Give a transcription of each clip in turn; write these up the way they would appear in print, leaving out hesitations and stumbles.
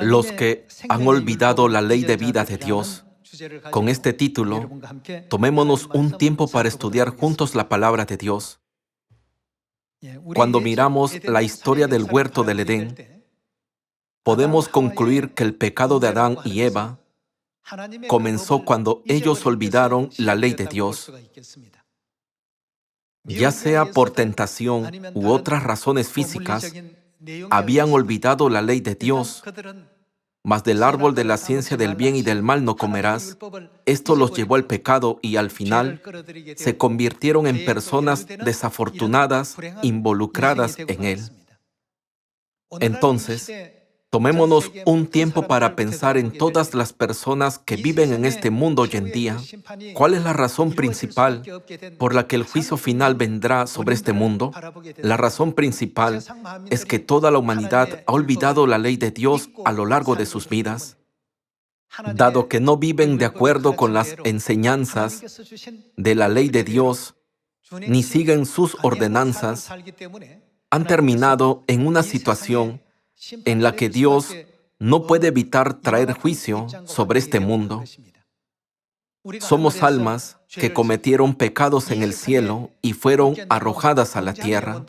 Los que han olvidado la ley de vida de Dios. Con este título, tomémonos un tiempo para estudiar juntos la palabra de Dios. Cuando miramos la historia del huerto del Edén, podemos concluir que el pecado de Adán y Eva comenzó cuando ellos olvidaron la ley de Dios. Ya sea por tentación u otras razones físicas, habían olvidado la ley de Dios. Mas del árbol de la ciencia del bien y del mal no comerás. Esto los llevó al pecado y al final se convirtieron en personas desafortunadas, involucradas en él. Entonces, tomémonos un tiempo para pensar en todas las personas que viven en este mundo hoy en día. ¿Cuál es la razón principal por la que el juicio final vendrá sobre este mundo? La razón principal es que toda la humanidad ha olvidado la ley de Dios a lo largo de sus vidas. Dado que no viven de acuerdo con las enseñanzas de la ley de Dios, ni siguen sus ordenanzas, han terminado en una situación en la que Dios no puede evitar traer juicio sobre este mundo. Somos almas que cometieron pecados en el cielo y fueron arrojadas a la tierra.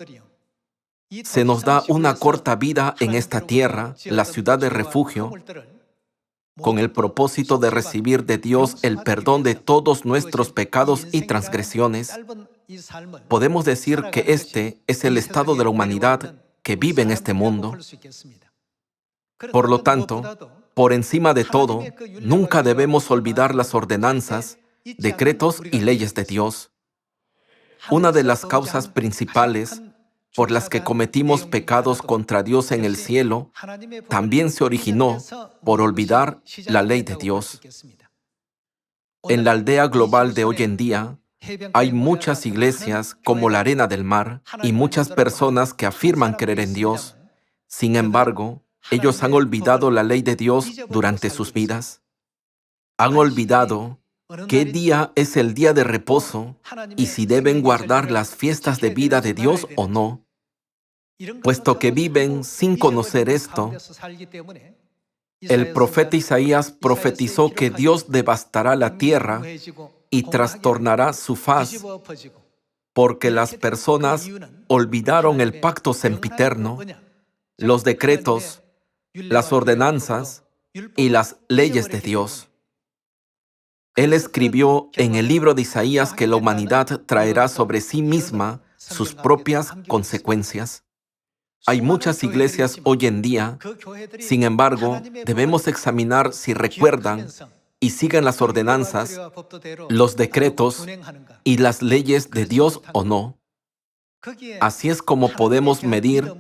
Se nos da una corta vida en esta tierra, la ciudad de refugio, con el propósito de recibir de Dios el perdón de todos nuestros pecados y transgresiones. Podemos decir que este es el estado de la humanidad que vive en este mundo. Por lo tanto, por encima de todo, nunca debemos olvidar las ordenanzas, decretos y leyes de Dios. Una de las causas principales por las que cometimos pecados contra Dios en el cielo también se originó por olvidar la ley de Dios. En la aldea global de hoy en día, hay muchas iglesias como la arena del mar y muchas personas que afirman creer en Dios. Sin embargo, ellos han olvidado la ley de Dios durante sus vidas. Han olvidado qué día es el día de reposo y si deben guardar las fiestas de vida de Dios o no. Puesto que viven sin conocer esto, el profeta Isaías profetizó que Dios devastará la tierra y trastornará su faz, porque las personas olvidaron el pacto sempiterno, los decretos, las ordenanzas y las leyes de Dios. Él escribió en el libro de Isaías que la humanidad traerá sobre sí misma sus propias consecuencias. Hay muchas iglesias hoy en día, sin embargo, debemos examinar si recuerdan y siguen las ordenanzas, los decretos y las leyes de Dios o no. Así es como podemos medir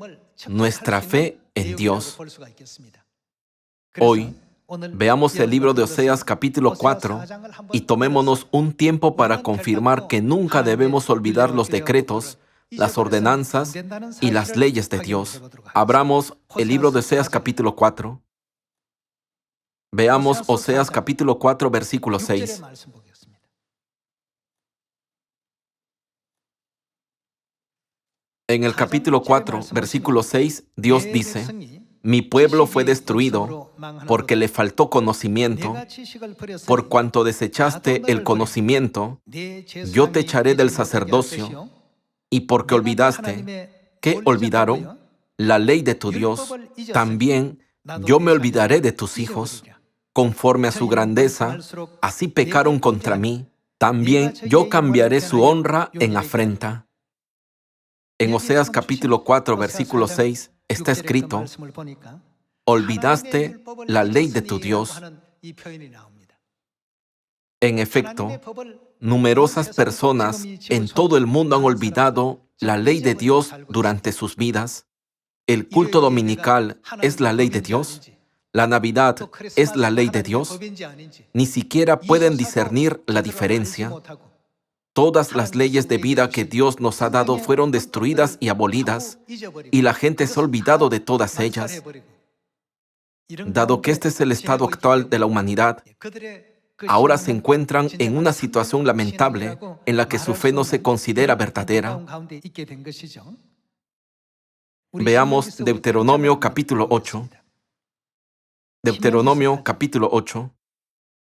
nuestra fe en Dios. Hoy, veamos el libro de Oseas capítulo 4 y tomémonos un tiempo para confirmar que nunca debemos olvidar los decretos, las ordenanzas y las leyes de Dios. Abramos el libro de Oseas capítulo 4. Veamos Oseas capítulo 4, versículo 6. En el capítulo 4, versículo 6, Dios dice: Mi pueblo fue destruido porque le faltó conocimiento. Por cuanto desechaste el conocimiento, yo te echaré del sacerdocio. Y porque olvidaste, ¿qué olvidaron? La ley de tu Dios. También yo me olvidaré de tus hijos. Conforme a su grandeza, así pecaron contra mí. También yo cambiaré su honra en afrenta. En Oseas capítulo 4, versículo 6, está escrito: olvidaste la ley de tu Dios. En efecto, numerosas personas en todo el mundo han olvidado la ley de Dios durante sus vidas. El culto dominical es la ley de Dios. La Navidad es la ley de Dios. Ni siquiera pueden discernir la diferencia. Todas las leyes de vida que Dios nos ha dado fueron destruidas y abolidas, y la gente se ha olvidado de todas ellas. Dado que este es el estado actual de la humanidad, ahora se encuentran en una situación lamentable en la que su fe no se considera verdadera. Veamos Deuteronomio capítulo 8. Deuteronomio capítulo 8.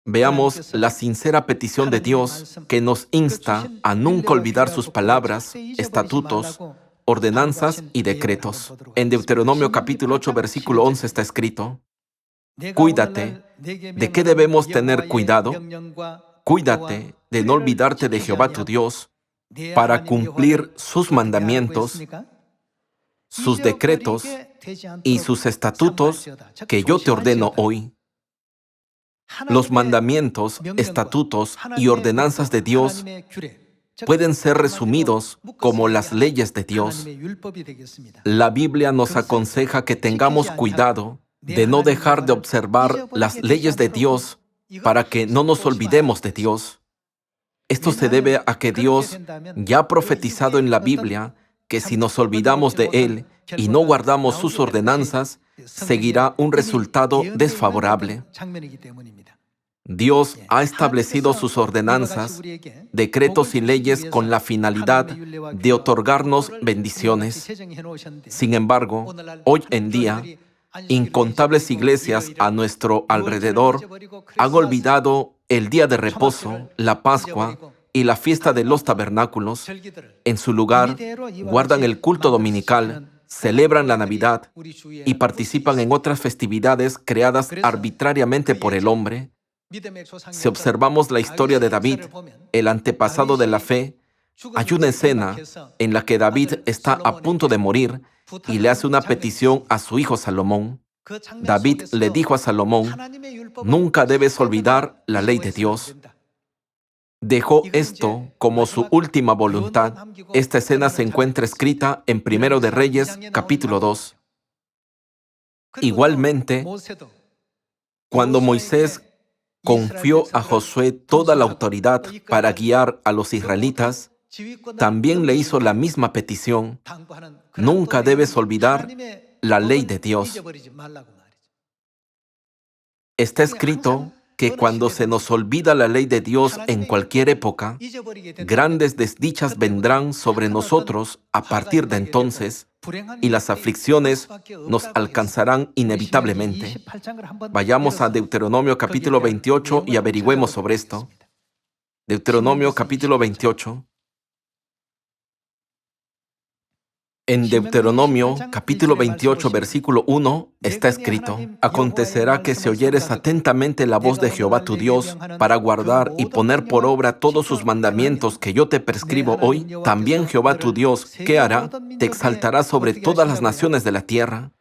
Veamos la sincera petición de Dios que nos insta a nunca olvidar sus palabras, estatutos, ordenanzas y decretos. En Deuteronomio capítulo 8, versículo 11 está escrito: Cuídate. ¿De qué debemos tener cuidado? Cuídate de no olvidarte de Jehová tu Dios para cumplir sus mandamientos, sus decretos y sus estatutos que yo te ordeno hoy. Los mandamientos, estatutos y ordenanzas de Dios pueden ser resumidos como las leyes de Dios. La Biblia nos aconseja que tengamos cuidado de no dejar de observar las leyes de Dios para que no nos olvidemos de Dios. Esto se debe a que Dios ya ha profetizado en la Biblia que si nos olvidamos de Él y no guardamos sus ordenanzas, seguirá un resultado desfavorable. Dios ha establecido sus ordenanzas, decretos y leyes con la finalidad de otorgarnos bendiciones. Sin embargo, hoy en día, incontables iglesias a nuestro alrededor han olvidado el día de reposo, la Pascua y la fiesta de los tabernáculos. En su lugar, guardan el culto dominical, celebran la Navidad y participan en otras festividades creadas arbitrariamente por el hombre. Si observamos la historia de David, el antepasado de la fe, hay una escena en la que David está a punto de morir y le hace una petición a su hijo Salomón. David le dijo a Salomón: nunca debes olvidar la ley de Dios. Dejó esto como su última voluntad. Esta escena se encuentra escrita en Primero de Reyes, capítulo 2. Igualmente, cuando Moisés confió a Josué toda la autoridad para guiar a los israelitas, también le hizo la misma petición: nunca debes olvidar la ley de Dios. Está escrito que cuando se nos olvida la ley de Dios en cualquier época, grandes desdichas vendrán sobre nosotros a partir de entonces, y las aflicciones nos alcanzarán inevitablemente. Vayamos a Deuteronomio capítulo 28 y averigüemos sobre esto. Deuteronomio capítulo 28. En Deuteronomio capítulo 28, versículo 1, está escrito: Acontecerá que si oyeres atentamente la voz de Jehová tu Dios para guardar y poner por obra todos sus mandamientos que yo te prescribo hoy, también Jehová tu Dios, ¿qué hará? Te exaltará sobre todas las naciones de la tierra.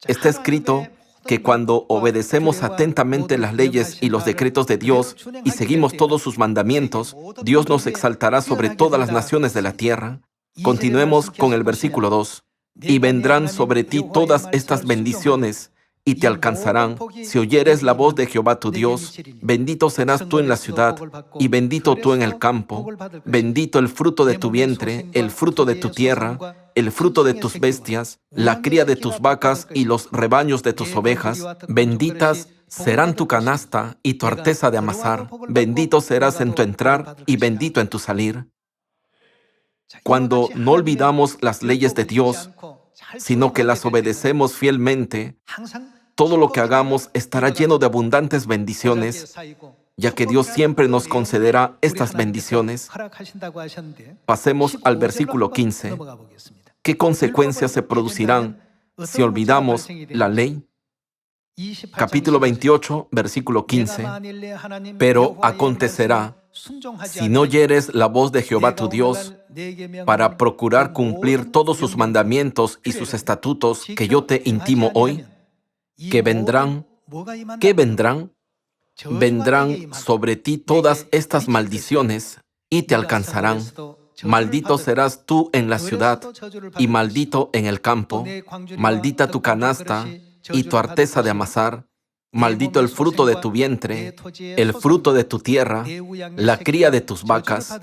Está escrito que cuando obedecemos atentamente las leyes y los decretos de Dios y seguimos todos sus mandamientos, Dios nos exaltará sobre todas las naciones de la tierra. Continuemos con el versículo 2. Y vendrán sobre ti todas estas bendiciones y te alcanzarán si oyeres la voz de Jehová tu Dios. Bendito serás tú en la ciudad y bendito tú en el campo. Bendito el fruto de tu vientre, el fruto de tu tierra, el fruto de tus bestias, la cría de tus vacas y los rebaños de tus ovejas. Benditas serán tu canasta y tu arteza de amasar. Bendito serás en tu entrar y bendito en tu salir. Cuando no olvidamos las leyes de Dios, sino que las obedecemos fielmente, todo lo que hagamos estará lleno de abundantes bendiciones, ya que Dios siempre nos concederá estas bendiciones. Pasemos al versículo 15. ¿Qué consecuencias se producirán si olvidamos la ley? Capítulo 28, versículo 15. Pero acontecerá, si no oyeres la voz de Jehová tu Dios, para procurar cumplir todos sus mandamientos y sus estatutos que yo te intimo hoy, que vendrán, ¿qué vendrán? Vendrán sobre ti todas estas maldiciones y te alcanzarán. Maldito serás tú en la ciudad y maldito en el campo. Maldita tu canasta y tu arteza de amasar. Maldito el fruto de tu vientre, el fruto de tu tierra, la cría de tus vacas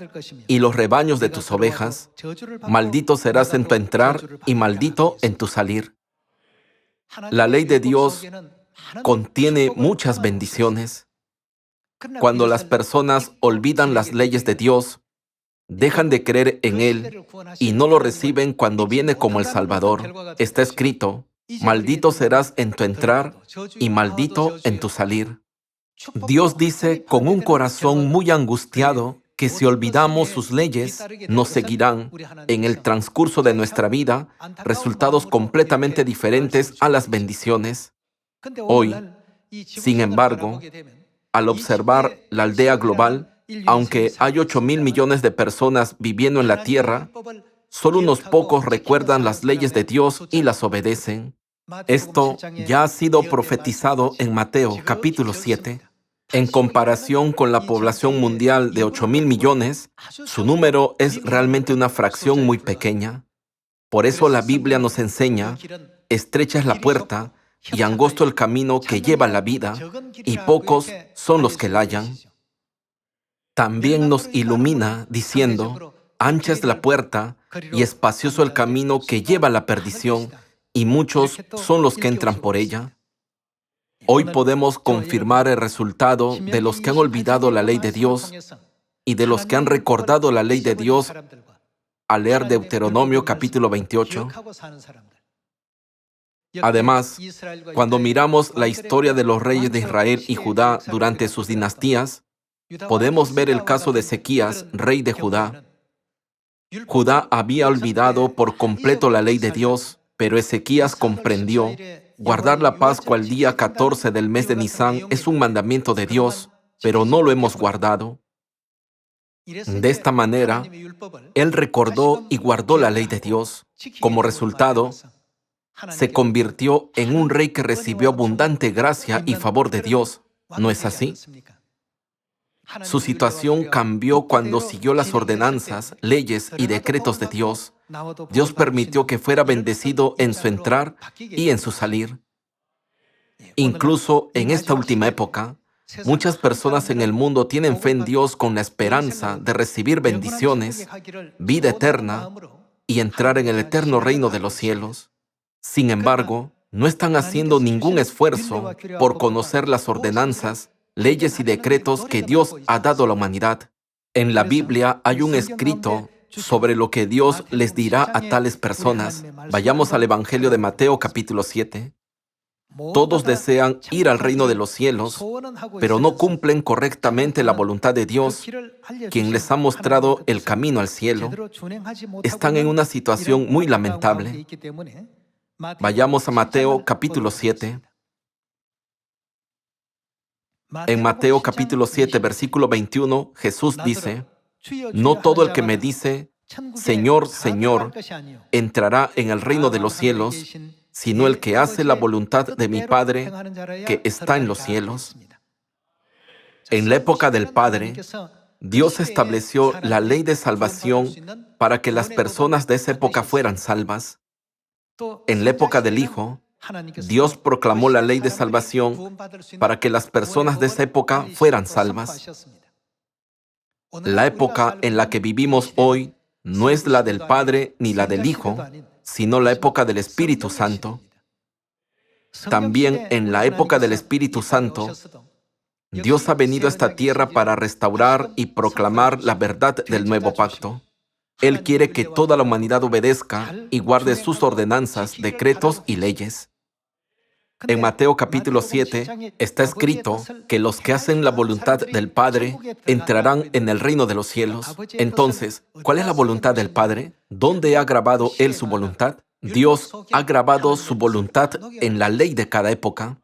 y los rebaños de tus ovejas. Maldito serás en tu entrar y maldito en tu salir. La ley de Dios contiene muchas bendiciones. Cuando las personas olvidan las leyes de Dios, dejan de creer en Él y no lo reciben cuando viene como el Salvador. Está escrito: Maldito serás en tu entrar y maldito en tu salir. Dios dice con un corazón muy angustiado que si olvidamos sus leyes, nos seguirán en el transcurso de nuestra vida resultados completamente diferentes a las bendiciones. Hoy, sin embargo, al observar la aldea global, aunque hay 8.000 millones de personas viviendo en la tierra, solo unos pocos recuerdan las leyes de Dios y las obedecen. Esto ya ha sido profetizado en Mateo capítulo 7. En comparación con la población mundial de 8.000 millones, su número es realmente una fracción muy pequeña. Por eso la Biblia nos enseña, estrecha es la puerta y angosto el camino que lleva a la vida, y pocos son los que la hallan. También nos ilumina diciendo, ancha es la puerta y espacioso el camino que lleva a la perdición, y muchos son los que entran por ella. Hoy podemos confirmar el resultado de los que han olvidado la ley de Dios y de los que han recordado la ley de Dios al leer Deuteronomio capítulo 28. Además, cuando miramos la historia de los reyes de Israel y Judá durante sus dinastías, podemos ver el caso de Ezequías, rey de Judá. Judá había olvidado por completo la ley de Dios, pero Ezequías comprendió. Guardar la Pascua el día 14 del mes de Nisán es un mandamiento de Dios, pero no lo hemos guardado. De esta manera, él recordó y guardó la ley de Dios. Como resultado, se convirtió en un rey que recibió abundante gracia y favor de Dios. ¿No es así? Su situación cambió cuando siguió las ordenanzas, leyes y decretos de Dios. Dios permitió que fuera bendecido en su entrar y en su salir. Incluso en esta última época, muchas personas en el mundo tienen fe en Dios con la esperanza de recibir bendiciones, vida eterna y entrar en el eterno reino de los cielos. Sin embargo, no están haciendo ningún esfuerzo por conocer las ordenanzas, leyes y decretos que Dios ha dado a la humanidad. En la Biblia hay un escrito sobre lo que Dios les dirá a tales personas. Vayamos al Evangelio de Mateo capítulo 7. Todos desean ir al reino de los cielos, pero no cumplen correctamente la voluntad de Dios, quien les ha mostrado el camino al cielo. Están en una situación muy lamentable. Vayamos a Mateo capítulo 7. En Mateo capítulo 7, versículo 21, Jesús dice, no todo el que me dice, Señor, Señor, entrará en el reino de los cielos, sino el que hace la voluntad de mi Padre que está en los cielos. En la época del Padre, Dios estableció la ley de salvación para que las personas de esa época fueran salvas. En la época del Hijo, Dios proclamó la ley de salvación para que las personas de esa época fueran salvas. La época en la que vivimos hoy no es la del Padre ni la del Hijo, sino la época del Espíritu Santo. También en la época del Espíritu Santo, Dios ha venido a esta tierra para restaurar y proclamar la verdad del nuevo pacto. Él quiere que toda la humanidad obedezca y guarde sus ordenanzas, decretos y leyes. En Mateo capítulo 7 está escrito que los que hacen la voluntad del Padre entrarán en el reino de los cielos. Entonces, ¿cuál es la voluntad del Padre? ¿Dónde ha grabado Él su voluntad? Dios ha grabado su voluntad en la ley de cada época.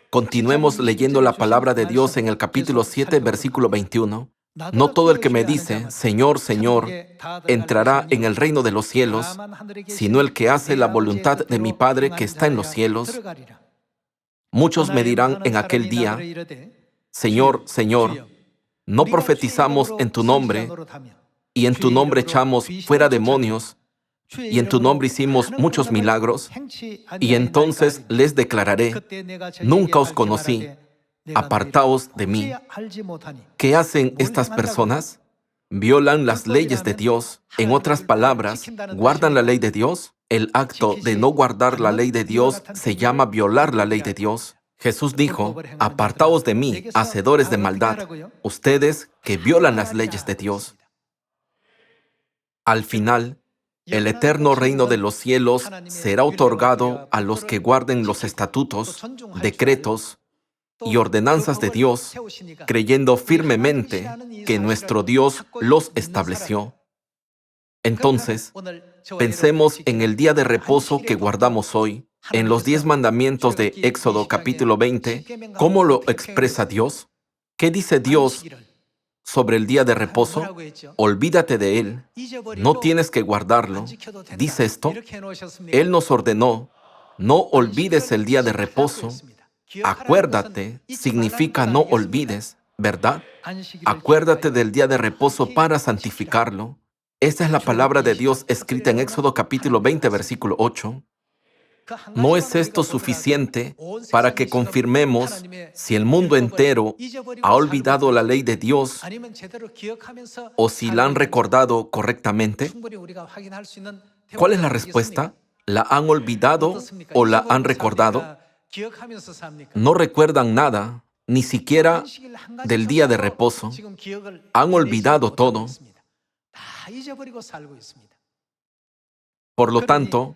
Continuemos leyendo la palabra de Dios en el capítulo 7, versículo 21. No todo el que me dice, Señor, Señor, entrará en el reino de los cielos, sino el que hace la voluntad de mi Padre que está en los cielos. Muchos me dirán en aquel día, Señor, Señor, ¿no profetizamos en tu nombre, y en tu nombre echamos fuera demonios, y en tu nombre hicimos muchos milagros? Y entonces les declararé, nunca os conocí, apartaos de mí. ¿Qué hacen estas personas? Violan las leyes de Dios. En otras palabras, ¿guardan la ley de Dios? El acto de no guardar la ley de Dios se llama violar la ley de Dios. Jesús dijo, apartaos de mí, hacedores de maldad, ustedes que violan las leyes de Dios. Al final, El eterno reino de los cielos será otorgado a los que guarden los estatutos, decretos y ordenanzas de Dios, creyendo firmemente que nuestro Dios los estableció. Entonces, pensemos en el día de reposo que guardamos hoy, en los 10 mandamientos de Éxodo capítulo 20. ¿Cómo lo expresa Dios? ¿Qué dice Dios sobre el día de reposo? Olvídate de él, no tienes que guardarlo. ¿Dice esto? Él nos ordenó, no olvides el día de reposo. Acuérdate significa no olvides, ¿verdad? Acuérdate del día de reposo para santificarlo. Esta es la palabra de Dios escrita en Éxodo capítulo 20, versículo 8. ¿No es esto suficiente para que confirmemos si el mundo entero ha olvidado la ley de Dios o si la han recordado correctamente? ¿Cuál es la respuesta? ¿La han olvidado o la han recordado? No recuerdan nada, ni siquiera del día de reposo. Han olvidado todo. Por lo tanto,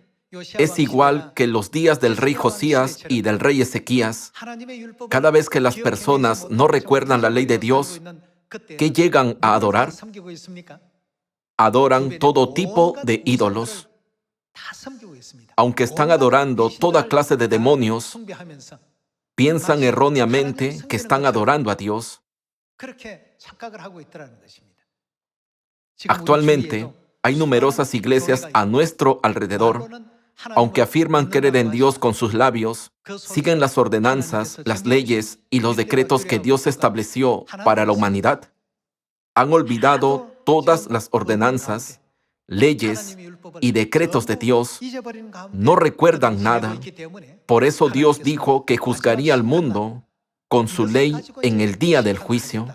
es igual que los días del rey Josías y del rey Ezequías. Cada vez que las personas no recuerdan la ley de Dios, ¿qué llegan a adorar? Adoran todo tipo de ídolos. Aunque están adorando toda clase de demonios, piensan erróneamente que están adorando a Dios. Actualmente, hay numerosas iglesias a nuestro alrededor. Aunque afirman creer en Dios con sus labios, siguen las ordenanzas, las leyes y los decretos que Dios estableció para la humanidad. Han olvidado todas las ordenanzas, leyes y decretos de Dios. No recuerdan nada. Por eso Dios dijo que juzgaría al mundo con su ley en el día del juicio.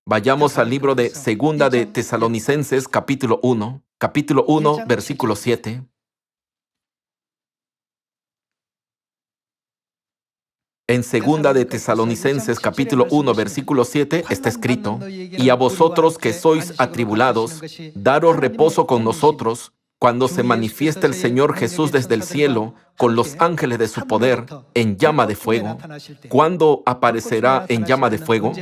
Vayamos al libro de Segunda de Tesalonicenses, capítulo 1, versículo 7. En Segunda de Tesalonicenses, capítulo 1, versículo 7, está escrito: Y a vosotros que sois atribulados, daros reposo con nosotros, cuando se manifieste el Señor Jesús desde el cielo, con los ángeles de su poder, en llama de fuego. ¿Cuándo aparecerá en llama de fuego?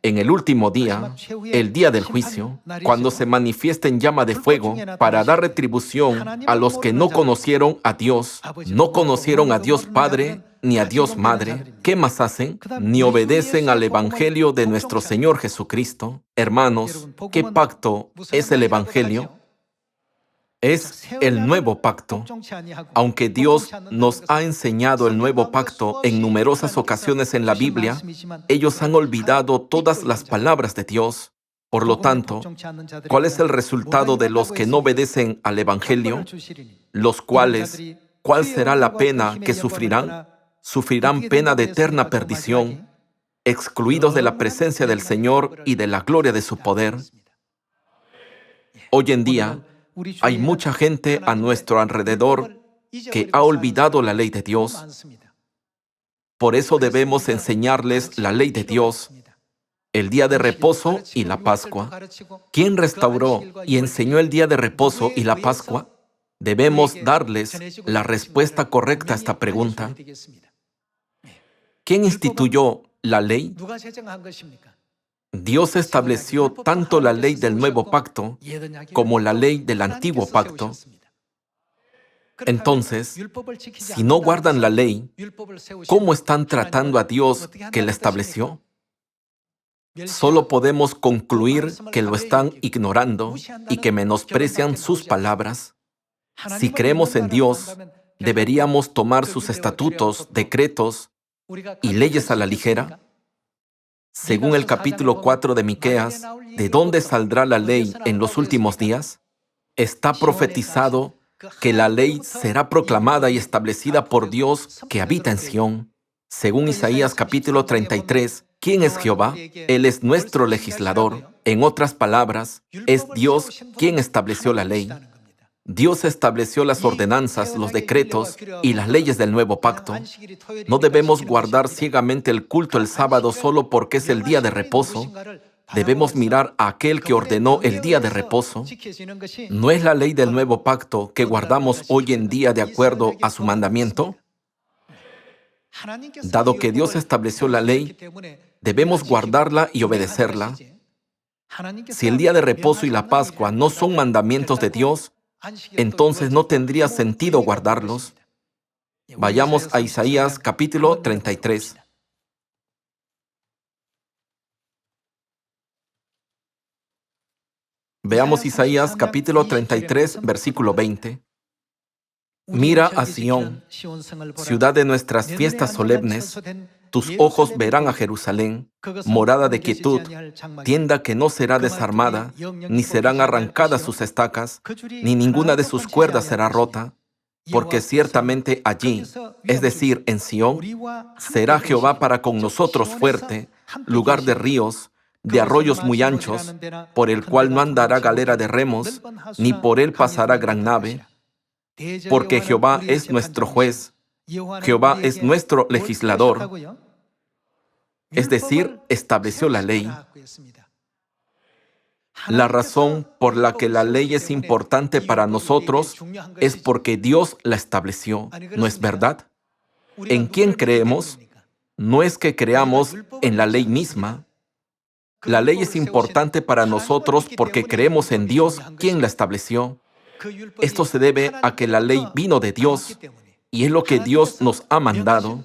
En el último día, el día del juicio, cuando se manifieste en llama de fuego, para dar retribución a los que no conocieron a Dios Padre, ni a Dios Madre. ¿Qué más hacen? Ni obedecen al Evangelio de nuestro Señor Jesucristo. Hermanos, ¿qué pacto es el Evangelio? Es el nuevo pacto. Aunque Dios nos ha enseñado el nuevo pacto en numerosas ocasiones en la Biblia, ellos han olvidado todas las palabras de Dios. Por lo tanto, ¿cuál es el resultado de los que no obedecen al Evangelio? ¿Cuál será la pena que sufrirán? Sufrirán pena de eterna perdición, excluidos de la presencia del Señor y de la gloria de su poder. Hoy en día, hay mucha gente a nuestro alrededor que ha olvidado la ley de Dios. Por eso debemos enseñarles la ley de Dios, el día de reposo y la Pascua. ¿Quién restauró y enseñó el día de reposo y la Pascua? Debemos darles la respuesta correcta a esta pregunta. ¿Quién instituyó la ley? Dios estableció tanto la ley del nuevo pacto como la ley del antiguo pacto. Entonces, si no guardan la ley, ¿cómo están tratando a Dios que la estableció? Solo podemos concluir que lo están ignorando y que menosprecian sus palabras. Si creemos en Dios, ¿deberíamos tomar sus estatutos, decretos y leyes a la ligera? Según el capítulo 4 de Miqueas, ¿de dónde saldrá la ley en los últimos días? Está profetizado que la ley será proclamada y establecida por Dios que habita en Sión. Según Isaías capítulo 33, ¿quién es Jehová? Él es nuestro legislador. En otras palabras, es Dios quien estableció la ley. Dios estableció las ordenanzas, los decretos y las leyes del nuevo pacto. No debemos guardar ciegamente el culto el sábado solo porque es el día de reposo. Debemos mirar a aquel que ordenó el día de reposo. ¿No es la ley del nuevo pacto que guardamos hoy en día de acuerdo a su mandamiento? Dado que Dios estableció la ley, debemos guardarla y obedecerla. Si el día de reposo y la Pascua no son mandamientos de Dios, entonces no tendría sentido guardarlos. Vayamos a Isaías capítulo 33. Veamos Isaías capítulo 33, versículo 20. Mira a Sión, ciudad de nuestras fiestas solemnes. Tus ojos verán a Jerusalén, morada de quietud, tienda que no será desarmada, ni serán arrancadas sus estacas, ni ninguna de sus cuerdas será rota, porque ciertamente allí, es decir, en Sión, será Jehová para con nosotros fuerte, lugar de ríos, de arroyos muy anchos, por el cual no andará galera de remos, ni por él pasará gran nave, porque Jehová es nuestro juez, Jehová es nuestro legislador, es decir, estableció la ley. La razón por la que la ley es importante para nosotros es porque Dios la estableció, ¿no es verdad? ¿En quién creemos? No es que creamos en la ley misma. La ley es importante para nosotros porque creemos en Dios, quien la estableció. Esto se debe a que la ley vino de Dios y es lo que Dios nos ha mandado.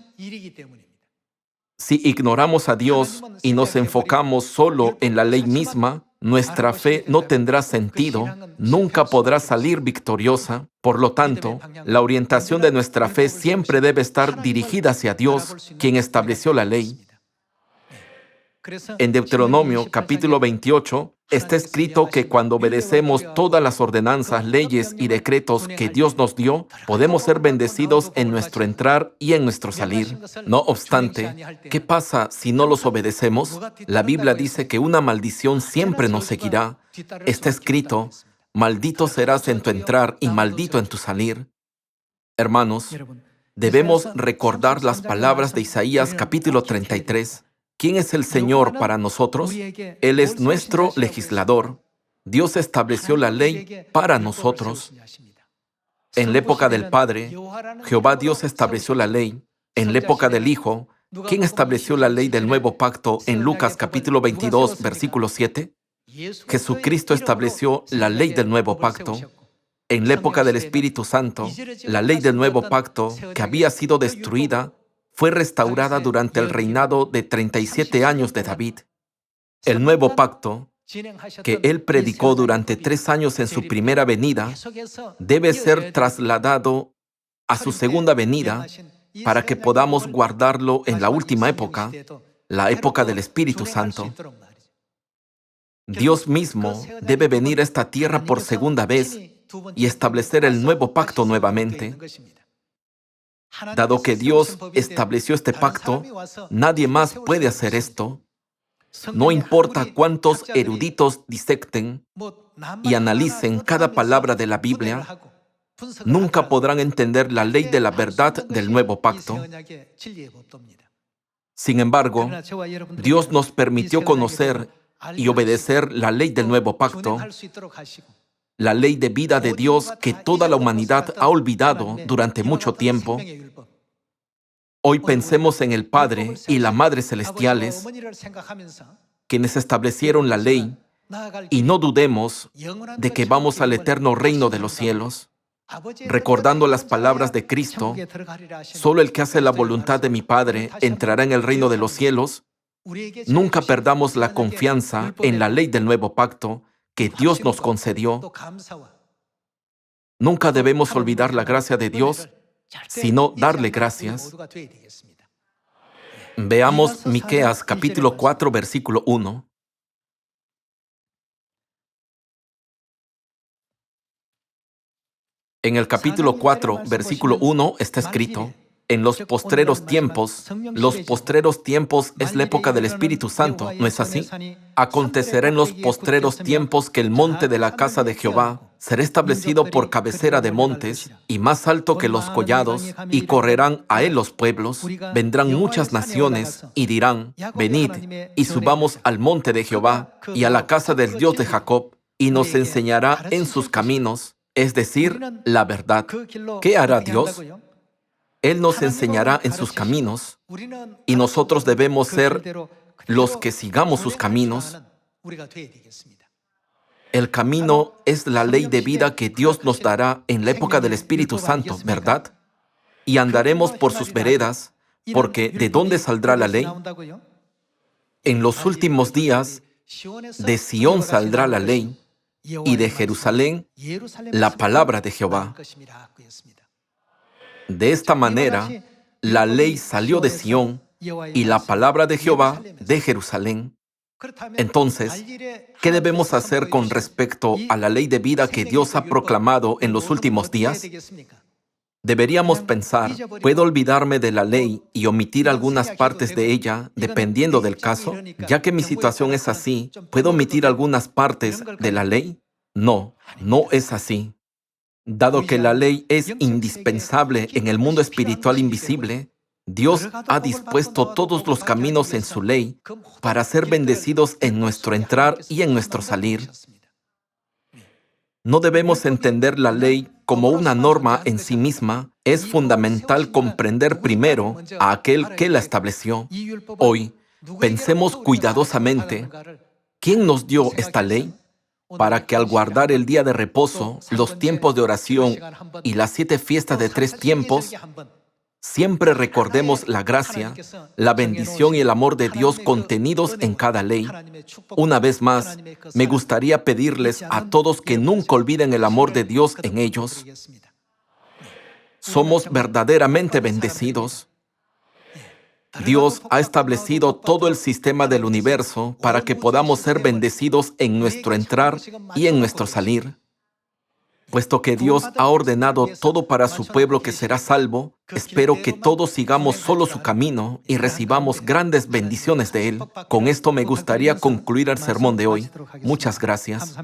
Si ignoramos a Dios y nos enfocamos solo en la ley misma, nuestra fe no tendrá sentido, nunca podrá salir victoriosa. Por lo tanto, la orientación de nuestra fe siempre debe estar dirigida hacia Dios, quien estableció la ley. En Deuteronomio capítulo 28 está escrito que cuando obedecemos todas las ordenanzas, leyes y decretos que Dios nos dio, podemos ser bendecidos en nuestro entrar y en nuestro salir. No obstante, ¿qué pasa si no los obedecemos? La Biblia dice que una maldición siempre nos seguirá. Está escrito, maldito serás en tu entrar y maldito en tu salir. Hermanos, debemos recordar las palabras de Isaías capítulo 33. ¿Quién es el Señor para nosotros? Él es nuestro legislador. Dios estableció la ley para nosotros. En la época del Padre, Jehová Dios estableció la ley. En la época del Hijo, ¿quién estableció la ley del nuevo pacto en Lucas capítulo 22, versículo 7? Jesucristo estableció la ley del nuevo pacto. En la época del Espíritu Santo, la ley del nuevo pacto, que había sido destruida, fue restaurada durante el reinado de 37 años de David. El nuevo pacto, que él predicó durante 3 años en su primera venida, debe ser trasladado a su segunda venida para que podamos guardarlo en la última época, la época del Espíritu Santo. Dios mismo debe venir a esta tierra por segunda vez y establecer el nuevo pacto nuevamente. Dado que Dios estableció este pacto, nadie más puede hacer esto. No importa cuántos eruditos disecten y analicen cada palabra de la Biblia, nunca podrán entender la ley de la verdad del nuevo pacto. Sin embargo, Dios nos permitió conocer y obedecer la ley del nuevo pacto, la ley de vida de Dios que toda la humanidad ha olvidado durante mucho tiempo. Hoy pensemos en el Padre y la Madre celestiales, quienes establecieron la ley, y no dudemos de que vamos al eterno reino de los cielos. Recordando las palabras de Cristo, solo el que hace la voluntad de mi Padre entrará en el reino de los cielos. Nunca perdamos la confianza en la ley del nuevo pacto que Dios nos concedió. Nunca debemos olvidar la gracia de Dios, sino darle gracias. Veamos Miqueas capítulo 4, versículo 1. En el capítulo 4, versículo 1 está escrito: en los postreros tiempos es la época del Espíritu Santo, ¿no es así? Acontecerá en los postreros tiempos que el monte de la casa de Jehová Será establecido por cabecera de montes y más alto que los collados, y correrán a él los pueblos. Vendrán muchas naciones y dirán: venid y subamos al monte de Jehová y a la casa del Dios de Jacob, y nos enseñará en sus caminos, es decir, la verdad. ¿Qué hará Dios? Él nos enseñará en sus caminos, y nosotros debemos ser los que sigamos sus caminos. El camino es la ley de vida que Dios nos dará en la época del Espíritu Santo, ¿verdad? Y andaremos por sus veredas, porque ¿de dónde saldrá la ley? En los últimos días, de Sión saldrá la ley, y de Jerusalén la palabra de Jehová. De esta manera, la ley salió de Sión, y la palabra de Jehová de Jerusalén. Entonces, ¿qué debemos hacer con respecto a la ley de vida que Dios ha proclamado en los últimos días? Deberíamos pensar: ¿puedo olvidarme de la ley y omitir algunas partes de ella, dependiendo del caso? Ya que mi situación es así, ¿puedo omitir algunas partes de la ley? No, no es así. Dado que la ley es indispensable en el mundo espiritual invisible, Dios ha dispuesto todos los caminos en su ley para ser bendecidos en nuestro entrar y en nuestro salir. No debemos entender la ley como una norma en sí misma. Es fundamental comprender primero a aquel que la estableció. Hoy, pensemos cuidadosamente: ¿quién nos dio esta ley? Para que al guardar el día de reposo, los tiempos de oración y las 7 fiestas de 3 tiempos, siempre recordemos la gracia, la bendición y el amor de Dios contenidos en cada ley. Una vez más, me gustaría pedirles a todos que nunca olviden el amor de Dios en ellos. Somos verdaderamente bendecidos. Dios ha establecido todo el sistema del universo para que podamos ser bendecidos en nuestro entrar y en nuestro salir. Puesto que Dios ha ordenado todo para su pueblo que será salvo, espero que todos sigamos solo su camino y recibamos grandes bendiciones de Él. Con esto me gustaría concluir el sermón de hoy. Muchas gracias.